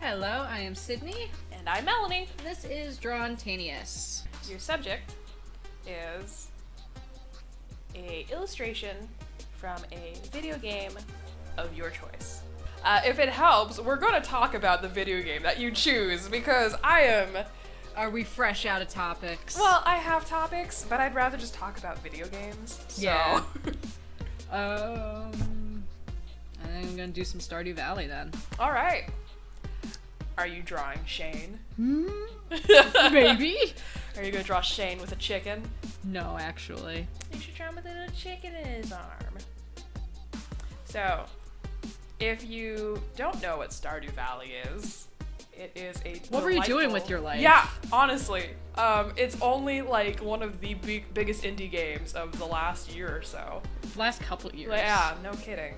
Hello, I am Sydney. And I'm Melanie. This is Drawntaneous. Your subject is a illustration from a video game of your choice. If it helps, we're going to talk about the video game that you choose because Are we fresh out of topics? Well, I have topics, but I'd rather just talk about video games. So. Yeah. I think I'm gonna do some Stardew Valley then. All right. Are you drawing Shane? Maybe? Are you gonna draw Shane with a chicken? No, actually. You should draw him with a little chicken in his arm. So, if you don't know what Stardew Valley is, it is a What were you doing with your life? Yeah, honestly. It's only like one of the biggest indie games of the last year or so. Last couple years. Yeah, no kidding.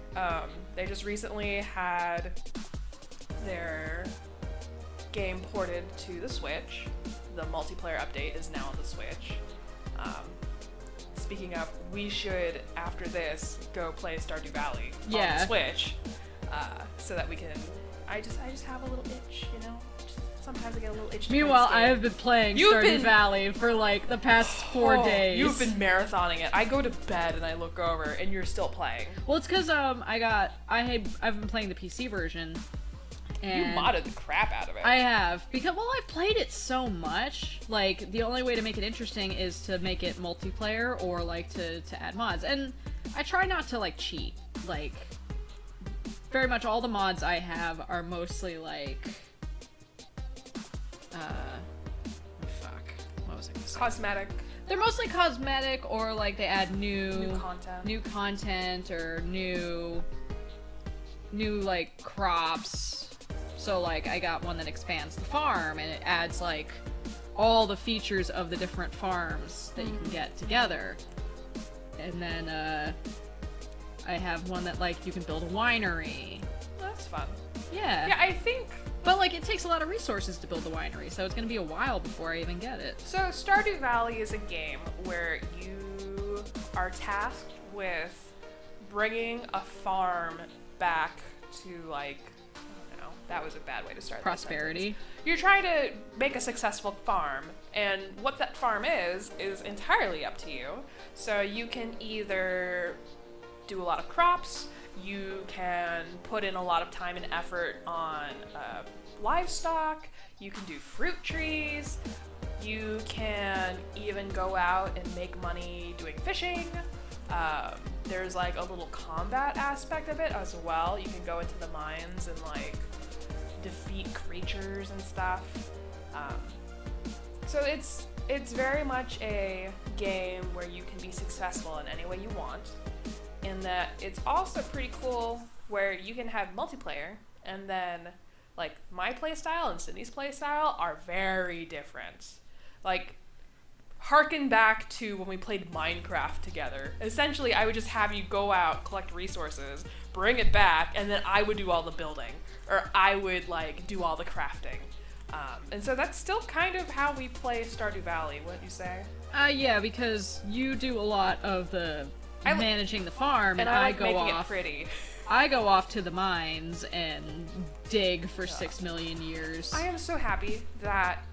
They just recently had their game ported to the Switch. The multiplayer update is now on the Switch. Speaking of, we should, after this, go play Stardew Valley on the Switch, so that we can. I just have a little itch, you know. Sometimes I get a little itch. Meanwhile, I have been playing Stardew Valley for like the past 4 days. You've been marathoning it. I go to bed and I look over, and you're still playing. Well, it's because I've been playing the PC version. And you modded the crap out of it. I have, because I've played it so much. Like, the only way to make it interesting is to make it multiplayer or like to add mods. And I try not to like cheat. Like, very much all the mods I have are mostly like what was I gonna say? Cosmetic. They're mostly cosmetic, or like they add new content or new like crops. So like I got one that expands the farm and it adds like all the features of the different farms that you can get together. And then I have one that like you can build a winery. That's fun. Yeah. Yeah, I think. But like it takes a lot of resources to build the winery, so it's gonna be a while before I even get it. So Stardew Valley is a game where you are tasked with bringing a farm back to like. That was a bad way to start. Prosperity. You're trying to make a successful farm, and what that farm is entirely up to you. So you can either do a lot of crops, you can put in a lot of time and effort on livestock, you can do fruit trees, you can even go out and make money doing fishing. There's like a little combat aspect of it as well. You can go into the mines and like defeat creatures and stuff. So it's very much a game where you can be successful in any way you want. In that it's also pretty cool where you can have multiplayer, and then like my playstyle and Sydney's playstyle are very different. Like, harken back to when we played Minecraft together. Essentially, I would just have you go out, collect resources, bring it back, and then I would do all the building. Or I would, like, do all the crafting. And so that's still kind of how we play Stardew Valley, wouldn't you say? Yeah, because you do a lot of the managing the farm, and I I like go making off. It pretty. I go off to the mines and dig for 6 million years. I am so happy that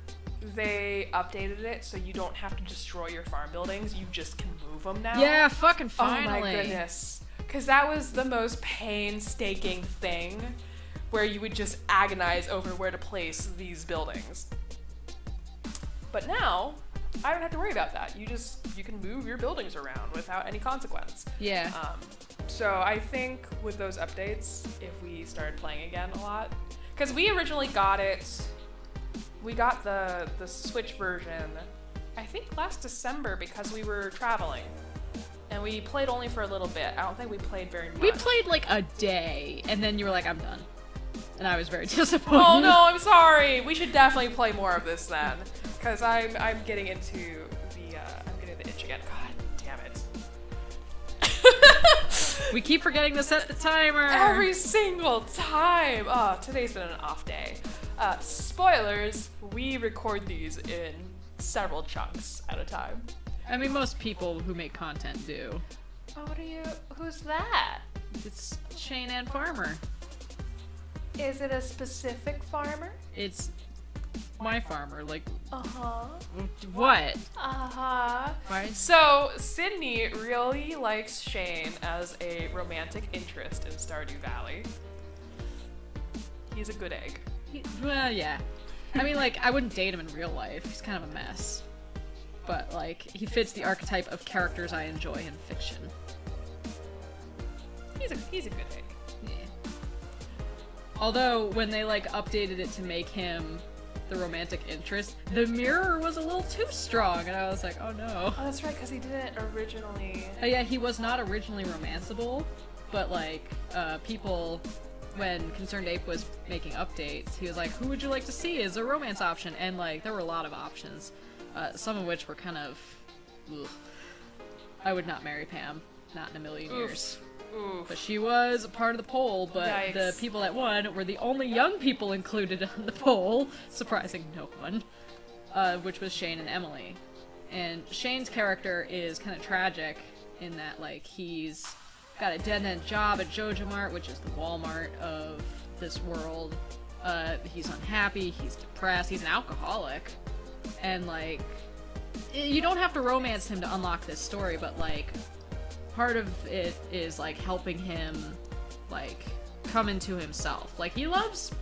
they updated it so you don't have to destroy your farm buildings, you just can move them now. Yeah, fucking finally. Oh my goodness. Because that was the most painstaking thing, where you would just agonize over where to place these buildings. But now, I don't have to worry about that. You can move your buildings around without any consequence. Yeah. So I think with those updates, if we started playing again a lot, because we originally got the Switch version, I think last December, because we were traveling. And we played only for a little bit. I don't think we played very much. We played like a day, and then you were like, I'm done. And I was very disappointed. Oh no, I'm sorry. We should definitely play more of this then. Because I'm getting into I'm getting the itch again. God damn it. We keep forgetting to set the timer. Every single time. Oh, today's been an off day. Spoilers, we record these in several chunks at a time. I mean, most people who make content do. Oh, who's that? It's Shane and Farmer. Is it a specific farmer? It's my farmer, like... Uh-huh. What? Uh-huh. Right? So, Sydney really likes Shane as a romantic interest in Stardew Valley. He's a good egg. Well, yeah. I mean, like, I wouldn't date him in real life. He's kind of a mess. But, like, he fits the archetype of characters I enjoy in fiction. He's a good egg. Yeah. Although, when they, like, updated it to make him the romantic interest, the mirror was a little too strong, and I was like, oh no. Oh, that's right, because he didn't originally... Yeah, he was not originally romanceable, but, like, people... When Concerned Ape was making updates, he was like, who would you like to see as a romance option? And, like, there were a lot of options. Some of which were kind of... Ugh. I would not marry Pam. Not in a million years. Oof. But she was a part of the poll, but Yikes. the people that won were the only young people included on the poll, surprising no one, which was Shane and Emily. And Shane's character is kind of tragic in that, like, he's got a dead-end job at Jojo Mart, which is the Walmart of this world. He's unhappy, he's depressed, he's an alcoholic. And, like, you don't have to romance him to unlock this story, but, like, part of it is, like, helping him, like, come into himself. Like, he loves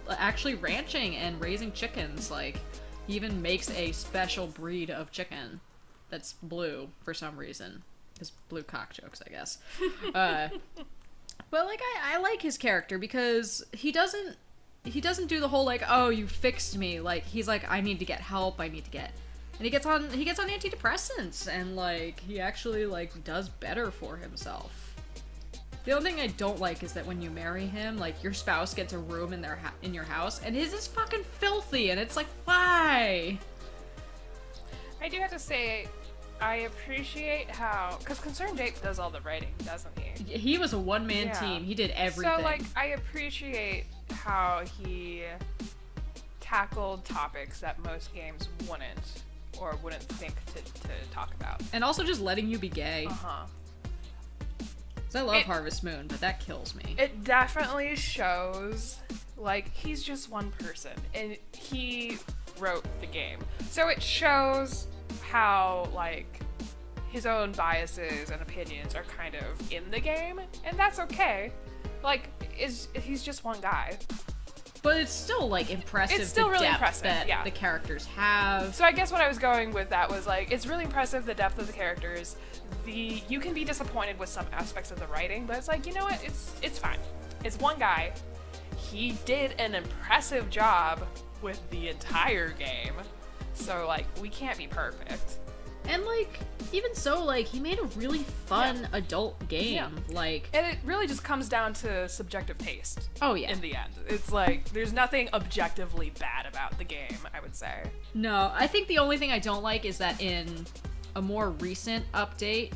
actually ranching and raising chickens. Like, he even makes a special breed of chicken that's blue for some reason. His blue cock jokes, I guess. But, like, I like his character because he doesn't do the whole, like, oh, you fixed me. Like, he's like, I need to get help, and he gets on antidepressants, and, like, he actually, like, does better for himself. The only thing I don't like is that when you marry him, like, your spouse gets a room in your house, and his is fucking filthy, and it's like, why? I do have to say, I appreciate how... Because Concerned Ape does all the writing, doesn't he? He was a one-man team. He did everything. So, like, I appreciate how he tackled topics that most games wouldn't, or wouldn't think to talk about. And also just letting you be gay. Uh-huh. Because I love Harvest Moon, but that kills me. It definitely shows, like, he's just one person, and he wrote the game. So it shows how, like, his own biases and opinions are kind of in the game, and that's okay. Like, he's just one guy. But it's still, like, impressive. It's still really impressive, that the characters have. So I guess what I was going with that was, like, it's really impressive, the depth of the characters. You can be disappointed with some aspects of the writing, but it's like, you know what, it's fine. It's one guy. He did an impressive job with the entire game. So, like, we can't be perfect. And, like, even so, like, he made a really fun adult game. Yeah. Like, And it really just comes down to subjective taste. Oh, yeah. In the end. It's like, there's nothing objectively bad about the game, I would say. No, I think the only thing I don't like is that in a more recent update,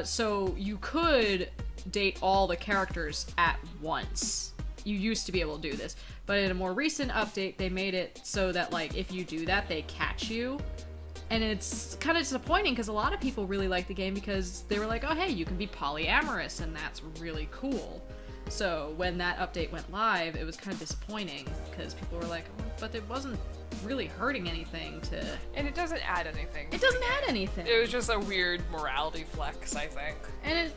so you could date all the characters at once. You used to be able to do this. But in a more recent update, they made it so that, like, if you do that, they catch you. And it's kind of disappointing because a lot of people really like the game because they were like, oh, hey, you can be polyamorous, and that's really cool. So when that update went live, it was kind of disappointing because people were like, oh, but it wasn't really hurting anything to... And it doesn't add anything. It doesn't add anything. It was just a weird morality flex, I think. And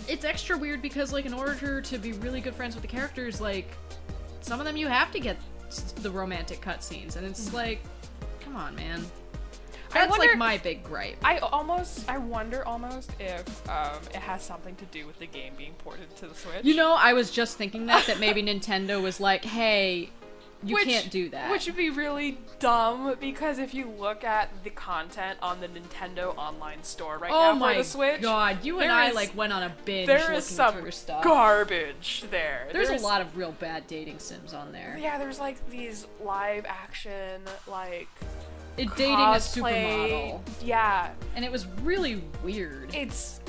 it's extra weird because, like, in order to be really good friends with the characters, like, some of them you have to get the romantic cutscenes, and it's like, come on, man. That's, like, my big gripe. I wonder almost if it has something to do with the game being ported to the Switch. You know, I was just thinking that maybe Nintendo was like, hey, you can't do that. Which would be really dumb, because if you look at the content on the Nintendo online store right now for the Switch... Oh my god, you and I, like, went on a binge looking through stuff. There is some garbage there. There's a lot of real bad dating sims on there. Yeah, there's, like, these live action, like... dating a supermodel. Yeah. And it was really weird. It's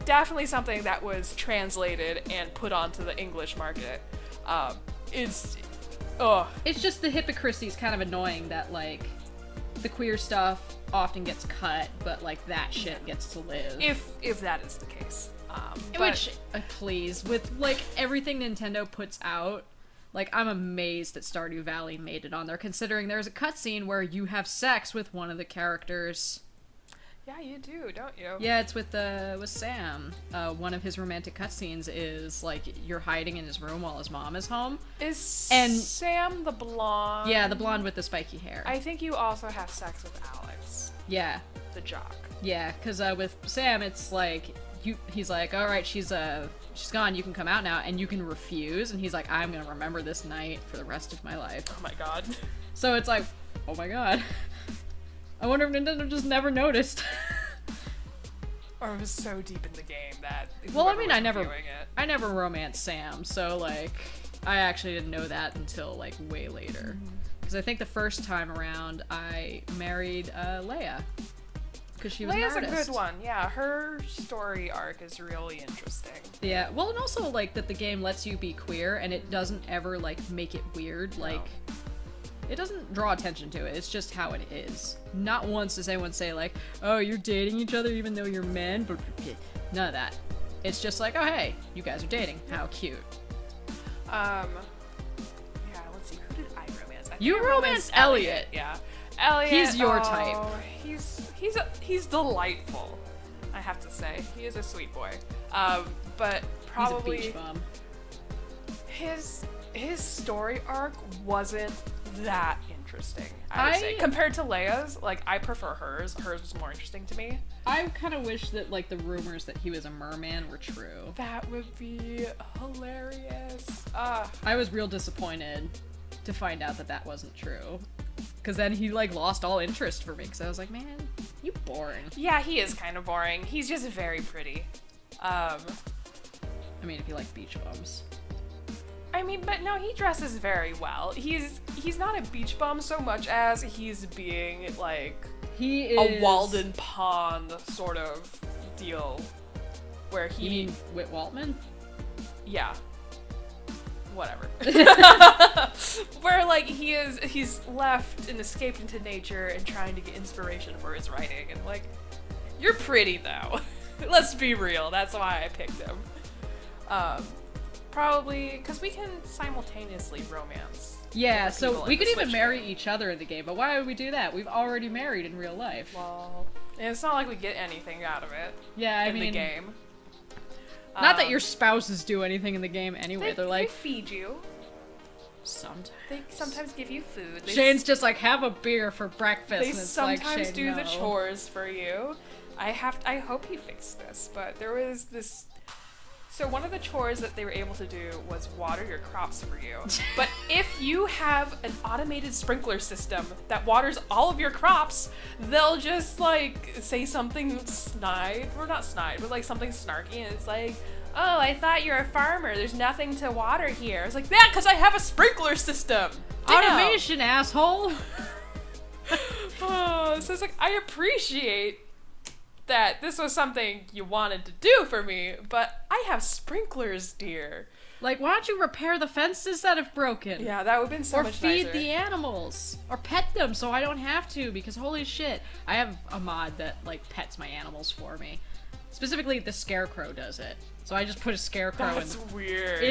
definitely something that was translated and put onto the English market. It's just the hypocrisy is kind of annoying that, like, the queer stuff often gets cut, but, like, that shit gets to live. If that is the case. Which, please, with, like, everything Nintendo puts out, Like, I'm amazed that Stardew Valley made it on there, considering there's a cutscene where you have sex with one of the characters. Yeah, you do, don't you? Yeah, it's with Sam. One of his romantic cutscenes is like you're hiding in his room while his mom is home. Is Sam the blonde? Yeah, the blonde with the spiky hair. I think you also have sex with Alex. Yeah. The jock. Yeah, because with Sam, it's like he's like, all right, she's gone. You can come out now, and you can refuse. And he's like, I'm gonna remember this night for the rest of my life. Oh my god. So it's like, oh my god. I wonder if Nintendo just never noticed. Or it was so deep in the game that. Well, I mean, I never romanced Sam, so like, I actually didn't know that until like way later. Because I think the first time around, I married Leia. Because she was Leia's an artist. a good one. Yeah, her story arc is really interesting. Yeah, well, and also like that the game lets you be queer, and it doesn't ever like make it weird. Like. No. It doesn't draw attention to it, it's just how it is. Not once does anyone say like, oh, you're dating each other even though you're men, but none of that. It's just like, oh hey, you guys are dating, how cute. Yeah, let's see, who did I romance? You romanced Elliot. Yeah. Elliot. He's your type. He's delightful, I have to say. He is a sweet boy. But probably he's a beach bum. His story arc wasn't that interesting, I would say. Compared to Leia's, like, I prefer hers. Hers was more interesting to me. I kind of wish that, like, the rumors that he was a merman were true. That would be hilarious. I was real disappointed to find out that that wasn't true. Because then he, like, lost all interest for me. Because I was like, man, you boring. Yeah, he is kind of boring. He's just very pretty. I mean, if you like beach bums. I mean, but no, he dresses very well. He's not a beach bum so much as he's being like he is a Walden Pond sort of deal, where he. You mean Whit Waltman? Yeah. Whatever. Where like he's left and escaped into nature and trying to get inspiration for his writing, and like, you're pretty though. Let's be real. That's why I picked him. Probably because we can simultaneously romance. Yeah, so we could even marry each other in the game, but why would we do that? We've already married in real life. Well, and it's not like we get anything out of it. Yeah, I mean, the game. Not that your spouses do anything in the game anyway. They're like, they feed you. Sometimes. They sometimes give you food. Shane's just like, have a beer for breakfast. They and it's sometimes like, Shane, do no. the chores for you. I hope he fixed this, but there was this. So one of the chores that they were able to do was water your crops for you. But if you have an automated sprinkler system that waters all of your crops, they'll just like say something snide, or not snide, but like something snarky, and it's like, oh, I thought you're a farmer. There's nothing to water here. It's like, yeah, because I have a sprinkler system. Automation, asshole. Oh, so it's like, I appreciate that this was something you wanted to do for me, but I have sprinklers, dear. Like, why don't you repair the fences that have broken? Yeah, that would have been so much nicer. Or feed the animals. Or pet them so I don't have to, because holy shit. I have a mod that, like, pets my animals for me. Specifically, the scarecrow does it. So I just put a scarecrow in. That's weird.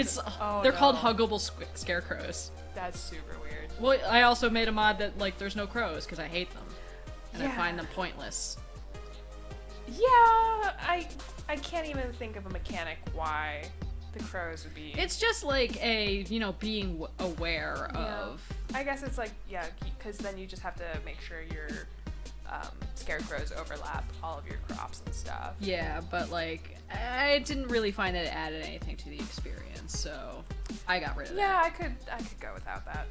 They're called huggable scarecrows. That's super weird. Well, I also made a mod that, like, there's no crows, because I hate them. And Yeah. I find them pointless. Yeah, I can't even think of a mechanic why the crows would be. It's just like being aware of. I guess it's like, yeah, because then you just have to make sure your scarecrows overlap all of your crops and stuff. Yeah, but like, I didn't really find that it added anything to the experience, so I got rid of that. Yeah, I could go without that.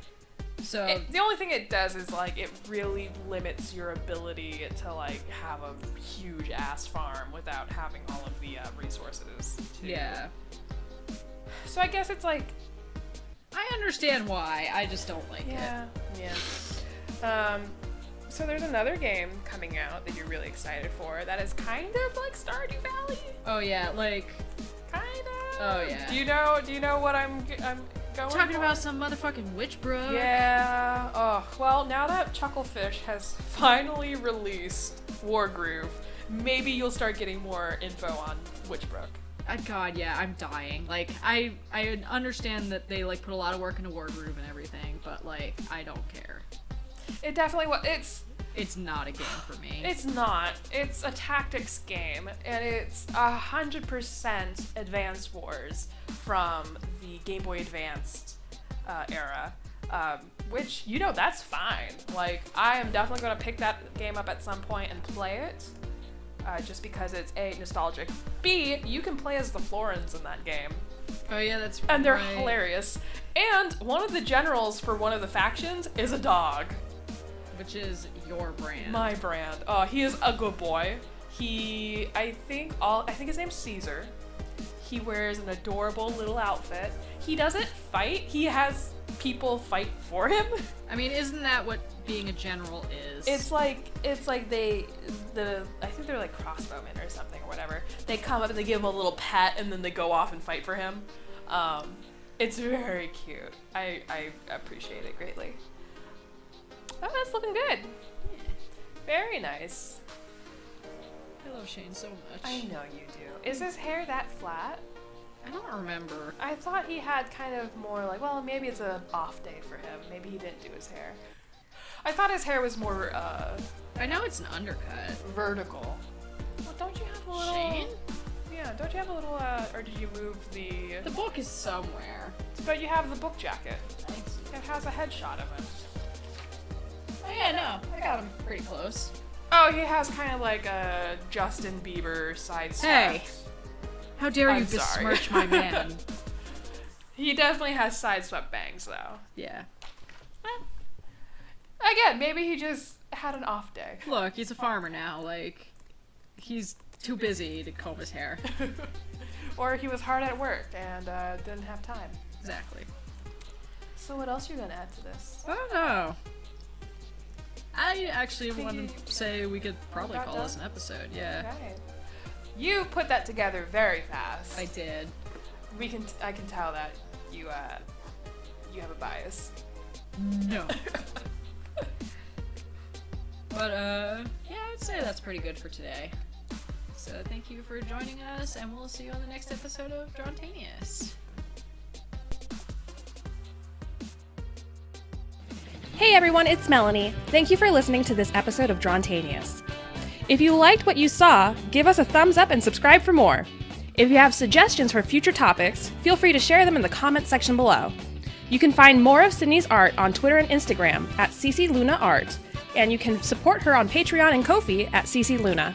So the only thing it does is like it really limits your ability to like have a huge ass farm without having all of the resources. Yeah. So I guess it's like, I understand why. I just don't like it. Yeah. So there's another game coming out that you're really excited for that is kind of like Stardew Valley. Oh yeah, like. Kind of. Oh yeah. Do you know what I'm going talking for? about some motherfucking Witchbrook. Yeah. Oh, well, now that Chucklefish has finally released Wargroove, maybe you'll start getting more info on Witchbrook. God, yeah, I'm dying. Like, I understand that they, like, put a lot of work into Wardroom and everything, but, like, I don't care. It definitely was. It's not a game for me. It's not. It's a tactics game, and it's 100% Advance Wars from the Game Boy Advanced era, which, you know, that's fine. Like, I am definitely going to pick that game up at some point and play it, just because it's A, nostalgic, B, you can play as the Florins in that game. Oh yeah, that's right. And they're hilarious. And one of the generals for one of the factions is a dog. Which is your brand. My brand. Oh, he is a good boy. I think his name's Caesar. He wears an adorable little outfit. He doesn't fight. He has people fight for him. I mean, isn't that what being a general is? It's like I think they're like crossbowmen or something or whatever. They come up and they give him a little pet and then they go off and fight for him. It's very cute. I appreciate it greatly. Oh, that's looking good. Yeah. Very nice. I love Shane so much. I know you do. Is his hair that flat? I don't remember. I thought he had kind of more like, well, maybe it's an off day for him. Maybe he didn't do his hair. I thought his hair was more, I know it's an undercut. vertical. Well, don't you have a little... Shane? Yeah, don't you have a little, or did you move the... The book is somewhere. But you have the book jacket. Thanks. It has a headshot of him. Oh yeah, no, I got him pretty close. Oh, he has kind of like a Justin Bieber sidestep. Hey, how dare you I'm sorry. besmirch my man? He definitely has sideswept bangs, though. Yeah. Again, maybe he just had an off day. Look, he's a farmer now. Like, he's too busy to comb his hair. Or he was hard at work and didn't have time. Exactly. So what else are you gonna add to this? I don't know. I actually want to say we could probably call this an episode. Yeah. Okay. You put that together very fast. I did. I can tell that you have a bias. No. But yeah, I'd say that's pretty good for today. So thank you for joining us, and we'll see you on the next episode of Drawntaneous. Hey everyone, it's Melanie. Thank you for listening to this episode of Drawntaneous. If you liked what you saw, give us a thumbs up and subscribe for more. If you have suggestions for future topics, feel free to share them in the comments section below. You can find more of Sydney's art on Twitter and Instagram at cclunaart, and you can support her on Patreon and Ko-fi at ccluna.